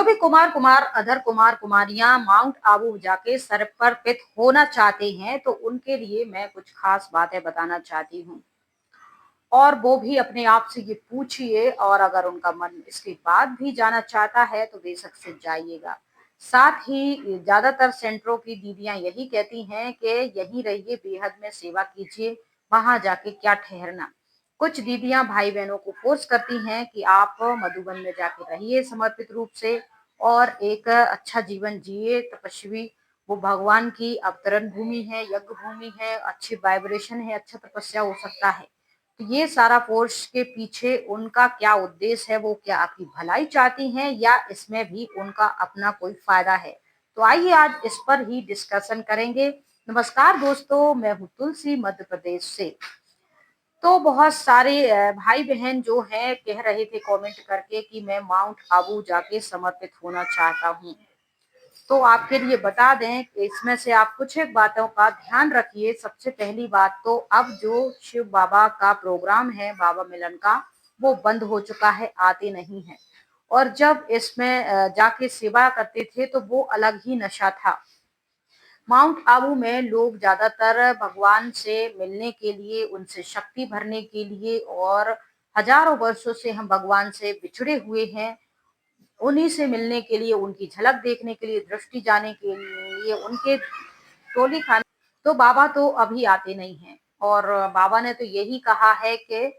जो भी कुमार कुमार अधर कुमार कुमारियां माउंट आबू जाके समर्पित होना चाहते हैं तो उनके लिए मैं कुछ खास बातें बताना चाहती हूँ। और वो भी अपने आप से ये पूछिए और अगर उनका मन इसके बाद भी जाना चाहता है तो बेशक से जाइएगा। साथ ही ज्यादातर सेंटरों की दीदियां यही कहती हैं कि यहीं रहिए, बेहद में सेवा कीजिए, वहां जाके क्या ठहरना। कुछ दीदियां भाई बहनों को फोर्स करती हैं कि आप मधुबन में जाके रहिए समर्पित रूप से और एक अच्छा जीवन जिए। तपस्वी वो भगवान की अवतरण भूमि है, यज्ञ भूमि है, अच्छी वाइब्रेशन है, अच्छा तपस्या हो सकता है। तो ये सारा फोर्स के पीछे उनका क्या उद्देश्य है, वो क्या आपकी भलाई चाहती हैं या इसमें भी उनका अपना कोई फायदा है। तो आइए आज इस पर ही डिस्कशन करेंगे। नमस्कार दोस्तों, मैं हूँ तुलसी मध्य प्रदेश से। तो बहुत सारे भाई बहन जो हैं कह रहे थे कमेंट करके कि मैं माउंट आबू जाके समर्पित होना चाहता हूँ। तो आपके लिए बता दें कि इसमें से आप कुछ एक बातों का ध्यान रखिए। सबसे पहली बात तो अब जो शिव बाबा का प्रोग्राम है बाबा मिलन का, वो बंद हो चुका है, आते नहीं है। और जब इसमें जाके सेवा करते थे तो वो अलग ही नशा था। माउंट आबू में लोग ज्यादातर भगवान से मिलने के लिए, उनसे शक्ति भरने के लिए, और हजारों वर्षों से हम भगवान से बिछड़े हुए हैं, उन्हीं से मिलने के लिए, उनकी झलक देखने के लिए, दृष्टि जाने के लिए, उनके टोली खाने। तो बाबा तो अभी आते नहीं हैं और बाबा ने तो यही कहा है कि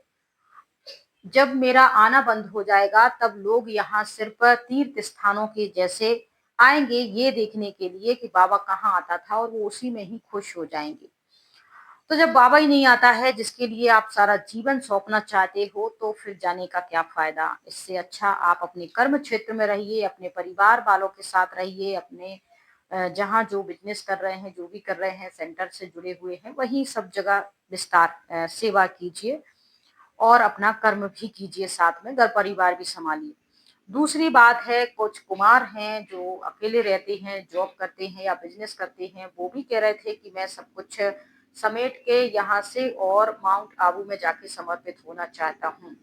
जब मेरा आना बंद हो जाएगा तब लोग यहाँ सिर्फ तीर्थ स्थानों के जैसे आएंगे ये देखने के लिए कि बाबा कहाँ आता था, और वो उसी में ही खुश हो जाएंगे। तो जब बाबा ही नहीं आता है जिसके लिए आप सारा जीवन सौंपना चाहते हो तो फिर जाने का क्या फायदा। इससे अच्छा आप अपने कर्म क्षेत्र में रहिए, अपने परिवार वालों के साथ रहिए, अपने जहाँ जो बिजनेस कर रहे हैं, जो भी कर रहे हैं, सेंटर से जुड़े हुए हैं, वही सब जगह विस्तार सेवा कीजिए और अपना कर्म भी कीजिए, साथ में घर परिवार भी संभालिए। दूसरी बात है, कुछ कुमार हैं जो अकेले रहते हैं, जॉब करते हैं या बिजनेस करते हैं, वो भी कह रहे थे कि मैं सब कुछ समेट के यहाँ से और माउंट आबू में जाके समर्पित होना चाहता हूँ।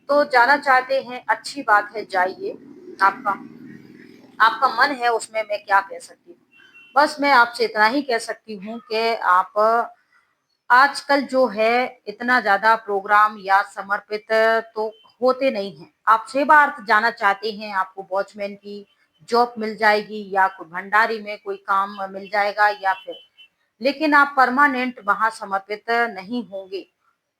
तो जाना चाहते हैं, अच्छी बात है, जाइए। आपका आपका मन है उसमें, मैं क्या कह सकती हूँ। बस मैं आपसे इतना ही कह सकती हूँ कि आप आजकल जो है इतना ज्यादा प्रोग्राम या समर्पित तो होते नहीं हैं। आप सेवार्थ जाना चाहते हैं, आपको वॉचमैन की जॉब मिल जाएगी या कोई भंडारी में कोई काम मिल जाएगा, या फिर, लेकिन आप परमानेंट वहां समर्पित नहीं होंगे।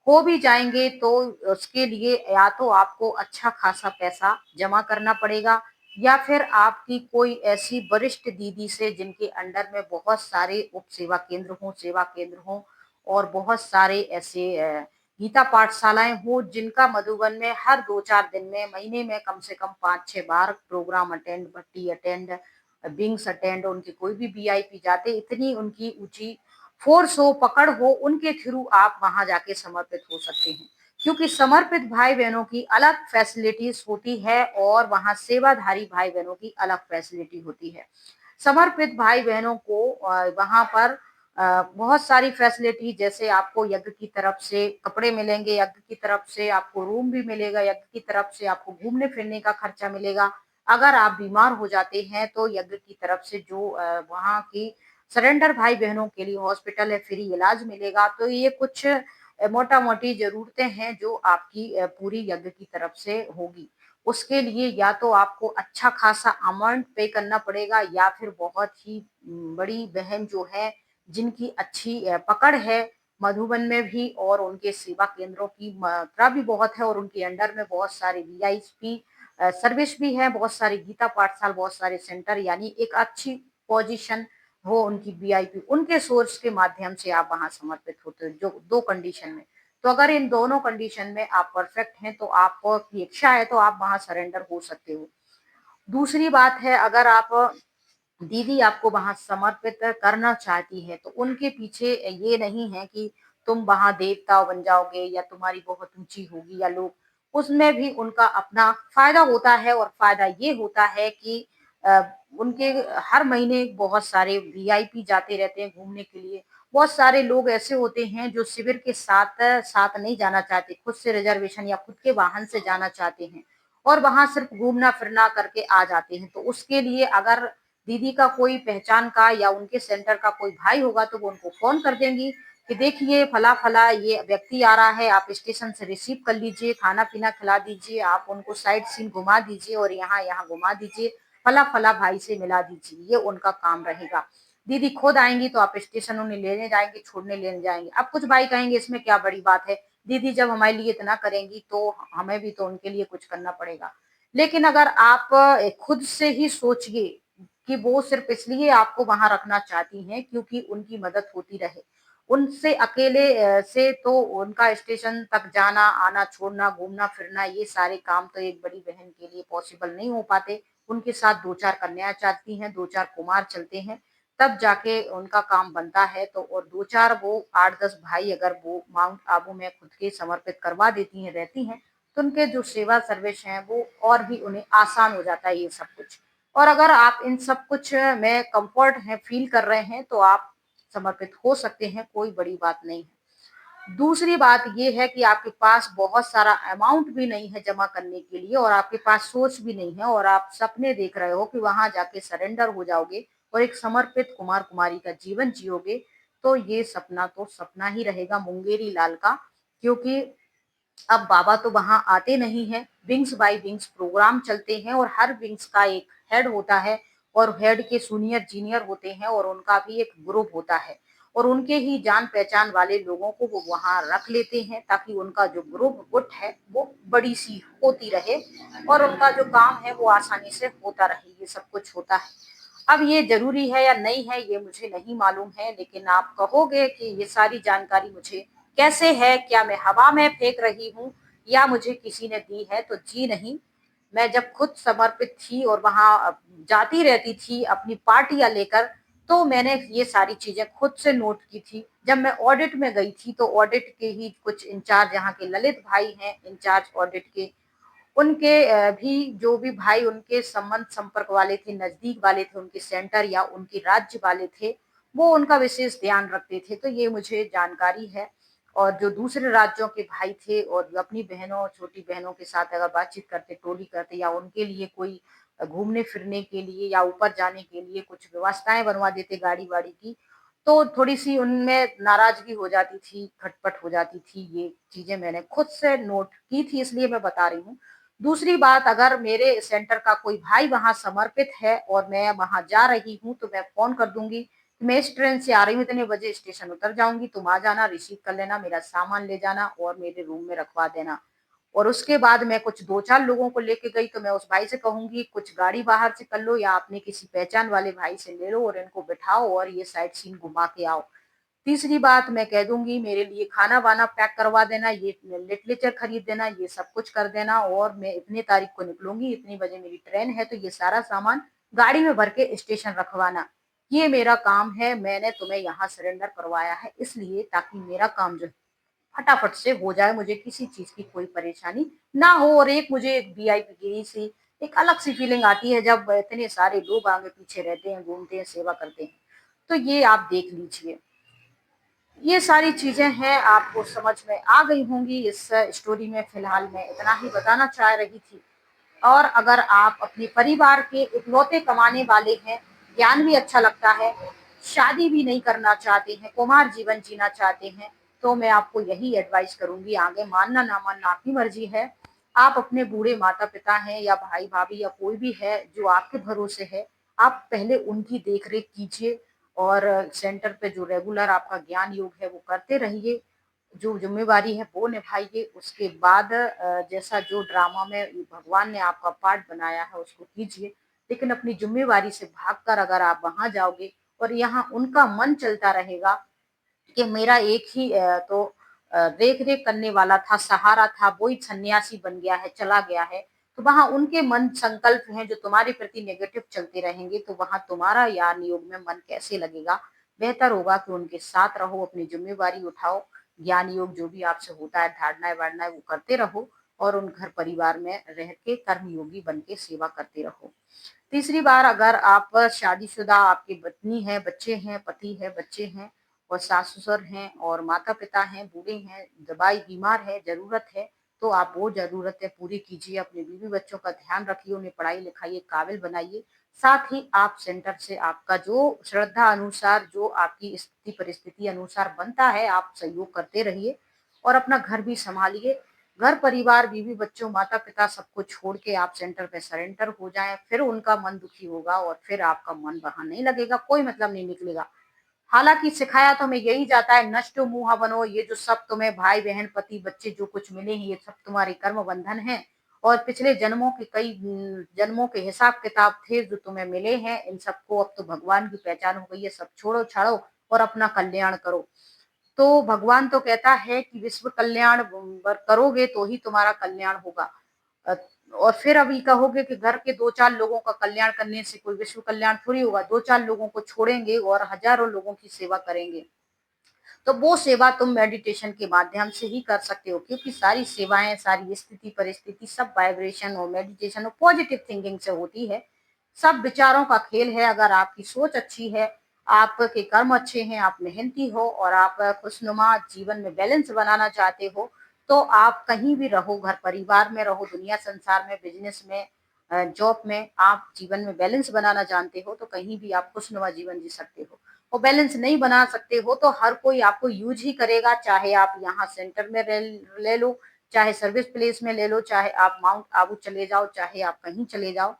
हो भी जाएंगे तो उसके लिए या तो आपको अच्छा खासा पैसा जमा करना पड़ेगा, या फिर आपकी कोई ऐसी वरिष्ठ दीदी से जिनके अंडर में बहुत सारे उप सेवा केंद्र हों, सेवा केंद्र हों, और बहुत सारे ऐसे गीता पाठशालाएं हो जिनका मधुबन में हर 2-4 दिन में, महीने में कम से कम 5-6 बार प्रोग्राम अटेंड, भट्टी अटेंड, विंग्स अटेंड, उनके कोई भी वीआईपी जाते, इतनी उनकी ऊंची फोर्स हो, पकड़ हो, उनके थ्रू आप वहां जाके समर्पित हो सकते हैं। क्योंकि समर्पित भाई बहनों की अलग फैसिलिटीज होती है और वहां सेवाधारी भाई बहनों की अलग फैसिलिटी होती है। समर्पित भाई बहनों को वहां पर बहुत सारी फैसिलिटी, जैसे आपको यज्ञ की तरफ से कपड़े मिलेंगे, यज्ञ की तरफ से आपको रूम भी मिलेगा, यज्ञ की तरफ से आपको घूमने फिरने का खर्चा मिलेगा। अगर आप बीमार हो जाते हैं तो यज्ञ की तरफ से जो वहाँ की सरेंडर भाई बहनों के लिए हॉस्पिटल है, फ्री इलाज मिलेगा। तो ये कुछ मोटा मोटी जरूरतें हैं जो आपकी पूरी यज्ञ की तरफ से होगी। उसके लिए या तो आपको अच्छा खासा अमाउंट पे करना पड़ेगा, या फिर बहुत ही बड़ी बहन जो है जिनकी अच्छी पकड़ है मधुबन में भी, और उनके सेवा केंद्रों की मात्रा भी बहुत है, और उनके अंडर में बहुत सारे वीआईपी सर्विस भी है, बहुत सारी गीता पाठशाला, बहुत सारे सेंटर, यानी एक अच्छी पोजीशन हो उनकी वीआईपी, उनके सोर्स के माध्यम से आप वहां समर्पित होते हो। जो दो कंडीशन में, तो अगर इन दोनों कंडीशन में आप परफेक्ट हैं तो आपको की इच्छा है तो आप वहां सरेंडर हो सकते हो। दूसरी बात है, अगर आप दीदी आपको वहां समर्पित करना चाहती है तो उनके पीछे ये नहीं है कि तुम वहां देवता बन जाओगे या तुम्हारी बहुत ऊंची होगी या लोग, उसमें भी उनका अपना फायदा होता है। और फायदा ये होता है कि अ, उनके हर महीने बहुत सारे वीआईपी जाते रहते हैं घूमने के लिए। बहुत सारे लोग ऐसे होते हैं जो शिविर के साथ साथ नहीं जाना चाहते, खुद से रिजर्वेशन या खुद के वाहन से जाना चाहते हैं, और वहां सिर्फ घूमना फिरना करके आ जाते हैं। तो उसके लिए अगर दीदी का कोई पहचान का या उनके सेंटर का कोई भाई होगा तो वो उनको फोन कर देंगी कि देखिए फला फला ये व्यक्ति आ रहा है, आप स्टेशन से रिसीव कर लीजिए, खाना पीना खिला दीजिए, आप उनको साइट सीन घुमा दीजिए और यहाँ यहाँ घुमा दीजिए, फला फला भाई से मिला दीजिए। ये उनका काम रहेगा। दीदी खुद आएंगी तो आप स्टेशन उन्हें लेने जाएंगे, छोड़ने लेने जाएंगे। अब कुछ भाई कहेंगे इसमें क्या बड़ी बात है, दीदी जब हमारे लिए इतना करेंगी तो हमें भी तो उनके लिए कुछ करना पड़ेगा। लेकिन अगर आप खुद से ही सोचिए कि वो सिर्फ इसलिए आपको वहां रखना चाहती हैं क्योंकि उनकी मदद होती रहे, उनसे अकेले से तो उनका स्टेशन तक जाना आना, छोड़ना, घूमना फिरना, ये सारे काम तो एक बड़ी बहन के लिए पॉसिबल नहीं हो पाते। उनके साथ दो चार कन्या चाहती हैं, दो चार कुमार चलते हैं, तब जाके उनका काम बनता है। तो और दो चार वो 8-10 भाई अगर वो माउंट आबू में खुद के समर्पित करवा देती हैं, रहती हैं, तो उनके जो सेवा सर्विस हैं वो और भी उन्हें आसान हो जाता है ये सब कुछ। और अगर आप इन सब कुछ में कंफर्ट है फील कर रहे हैं तो आप समर्पित हो सकते हैं, कोई बड़ी बात नहीं है। दूसरी बात ये है कि आपके पास बहुत सारा अमाउंट भी नहीं है जमा करने के लिए और आपके पास सोच भी नहीं है और आप सपने देख रहे हो कि वहां जाके सरेंडर हो जाओगे और एक समर्पित कुमार कुमारी का जीवन जियोगे, तो ये सपना तो सपना ही रहेगा मुंगेरी लाल का। क्योंकि अब बाबा तो वहां आते नहीं है, विंग्स बाय विंग्स प्रोग्राम चलते हैं और हर विंग्स का एक हेड होता है और हेड के सीनियर जीनियर होते हैं और उनका भी एक ग्रुप होता है और उनके ही जान पहचान वाले लोगों को वो वहां रख लेते हैं ताकि उनका जो ग्रुप गुट है वो बड़ी सी होती रहे और उनका जो काम है वो आसानी से होता रहे। ये सब कुछ होता है। अब ये जरूरी है या नहीं है ये मुझे नहीं मालूम है, लेकिन आप कहोगे कि ये सारी जानकारी मुझे कैसे है, क्या मैं हवा में फेंक रही हूँ या मुझे किसी ने दी है, तो जी नहीं। मैं जब खुद समर्पित थी और वहां जाती रहती थी अपनी पार्टियां लेकर, तो मैंने ये सारी चीजें खुद से नोट की थी। जब मैं ऑडिट में गई थी तो ऑडिट के ही कुछ इंचार्ज यहाँ के ललित भाई हैं इंचार्ज ऑडिट के, उनके भी जो भी भाई उनके संबंध संपर्क वाले थे, नजदीक वाले थे, उनके सेंटर या उनके राज्य वाले थे, वो उनका विशेष ध्यान रखते थे। तो ये मुझे जानकारी है। और जो दूसरे राज्यों के भाई थे और जो अपनी बहनों छोटी बहनों के साथ अगर बातचीत करते, टोली करते या उनके लिए कोई घूमने फिरने के लिए या ऊपर जाने के लिए कुछ व्यवस्थाएं बनवा देते गाड़ी वाड़ी की, तो थोड़ी सी उनमें नाराजगी हो जाती थी, खटपट हो जाती थी। ये चीजें मैंने खुद से नोट की थी, इसलिए मैं बता रही हूँ। दूसरी बात, अगर मेरे सेंटर का कोई भाई वहां समर्पित है और मैं वहां जा रही हूँ तो मैं फोन कर दूंगी कि मैं इस ट्रेन से आ रही हूँ, इतने बजे स्टेशन उतर जाऊंगी, तुम आ जाना, रिसीव कर लेना, मेरा सामान ले जाना और मेरे रूम में रखवा देना। और उसके बाद मैं कुछ दो चार लोगों को लेके गई तो मैं उस भाई से कहूंगी कुछ गाड़ी बाहर से कर लो या अपने किसी पहचान वाले भाई से ले लो और इनको बिठाओ और ये साइट सीन घुमा के आओ। तीसरी बात मैं कह दूंगी मेरे लिए खाना वाना पैक करवा देना, ये लिटरेचर खरीद देना, ये सब कुछ कर देना और मैं इतनी तारीख को निकलूंगी, इतनी बजे मेरी ट्रेन है, तो ये सारा सामान गाड़ी में भर के स्टेशन रखवाना। ये मेरा काम है, मैंने तुम्हें यहाँ सरेंडर करवाया है इसलिए ताकि मेरा काम जो फटाफट से हो जाए, मुझे किसी चीज की कोई परेशानी ना हो। और एक मुझे एक वीआईपी गिरी सी एक अलग सी फीलिंग आती है जब इतने सारे लोग आगे पीछे रहते हैं, घूमते हैं, सेवा करते हैं। तो ये आप देख लीजिए। ये सारी चीजें हैं, आपको समझ में आ गई होंगी। इस स्टोरी में फिलहाल मैं इतना ही बताना चाह रही थी। और अगर आप अपने परिवार के इकलौते कमाने वाले हैं, ज्ञान भी अच्छा लगता है, शादी भी नहीं करना चाहते हैं, कुमार जीवन जीना चाहते हैं, तो मैं आपको यही एडवाइस करूंगी, आगे मानना ना मानना आपकी मर्जी है। आप अपने बूढ़े माता पिता हैं या भाई भाभी या कोई भी है जो आपके भरोसे है, आप पहले उनकी देख रेख कीजिए और सेंटर पे जो रेगुलर आपका ज्ञान योग है वो करते रहिए, जो जिम्मेवारी है वो निभाइए। उसके बाद जैसा जो ड्रामा में भगवान ने आपका पार्ट बनाया है उसको कीजिए। लेकिन अपनी जिम्मेवारी से भागकर अगर आप वहां जाओगे और यहाँ उनका मन चलता रहेगा कि मेरा एक ही तो देख रेख करने वाला था, सहारा था, वो ही सन्यासी बन गया है, चला गया है, तो वहां उनके मन संकल्प हैं जो तुम्हारे प्रति नेगेटिव चलते रहेंगे, तो वहां तुम्हारा यान योग में मन कैसे लगेगा। बेहतर होगा कि उनके साथ रहो, अपनी जिम्मेवारी उठाओ, ज्ञान योग जो भी आपसे होता है, धारणाएं वारणाएं वो करते रहो और उन घर परिवार में रह के कर्म योगी बन के सेवा करते रहो। तीसरी बार, अगर आप शादीशुदा, आपकी पत्नी है, बच्चे हैं, पति है, बच्चे हैं और सास ससुर हैं और माता पिता हैं, बूढ़े हैं, दवाई बीमार है, जरूरत है, तो आप वो ज़रूरतें पूरी कीजिए, अपने बीवी-बच्चों का ध्यान रखिए, उन्हें पढ़ाई-लिखाई के काबिल बनाइए। साथ ही आप सेंटर से आपका जो श्रद्धा अनुसार, जो आपकी स्थिति परिस्थिति अनुसार बनता है, आप सहयोग करते रहिए और अपना घर भी सँभालिए। घर परिवार, बीवी-बच्चों, माता-पिता सबको छोड़ के आप सेंटर पे सरेंडर हो जाएँ, फिर उनका मन दुखी होगा और फिर आपका मन वहाँ नहीं लगेगा, कोई मतलब नहीं निकलेगा। हालाँकि सिखाया तो हमें यही जाता है, नष्टो मुहा बनो, ये जो सब तुम्हें भाई-बहन, पति-बच्चे जो कुछ मिले हैं, ये सब तुम्हारे कर्म बंधन हैं और पिछले जन्मों के कई जन्मों के हिसाब-किताब थे जो तुम्हें मिले हैं, इन सबको अब तो भगवान की पहचान हो गई है, सब छोड़ो-छाड़ो और अपना कल्याण करो। तो भगवान तो कहता है कि विश्व कल्याण करोगे तो ही तुम्हारा कल्याण होगा। अ, और फिर अभी कहोगे कि घर के 2-4 लोगों का कल्याण करने से कोई विश्व कल्याण थोड़ी होगा, 2-4 लोगों को छोड़ेंगे और हज़ारों लोगों की सेवा करेंगे। तो वो सेवा तुम मेडिटेशन के माध्यम से ही कर सकते हो, क्योंकि सारी सेवाएँ, सारी स्थिति, परिस्थिति सब वाइब्रेशन और मेडिटेशन और पॉजिटिव थिंकिंग से होती है। सब विचारों का खेल है, अगर आपकी सोच अच्छी है, आपके कर्म अच्छे हैं, आप मेहनती हो और आप खुशनुमा जीवन में बैलेंस बनाना चाहते हो, तो आप कहीं भी रहो, घर परिवार में रहो, दुनिया संसार में, बिज़नेस में, जॉब में, आप जीवन में बैलेंस बनाना जानते हो, तो कहीं भी आप खुशनुमा जीवन जी सकते हो। और बैलेंस नहीं बना सकते हो तो हर कोई आपको यूज ही करेगा, चाहे आप यहाँ सेंटर में ले लो, चाहे सर्विस प्लेस में ले लो, चाहे आप माउंट आबू चले जाओ, चाहे आप कहीं चले जाओ,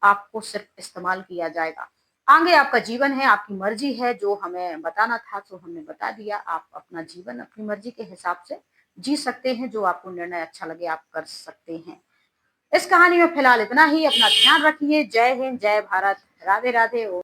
आपको सिर्फ इस्तेमाल किया जाएगा। आगे आपका जीवन है, आपकी मर्जी है, जो हमें बताना था सो हमने बता दिया। आप अपना जीवन अपनी मर्जी के हिसाब से जी सकते हैं, जो आपको निर्णय अच्छा लगे आप कर सकते हैं। इस कहानी में फिलहाल इतना ही, अपना ध्यान रखिए। जय हिंद, जय भारत, राधे राधे।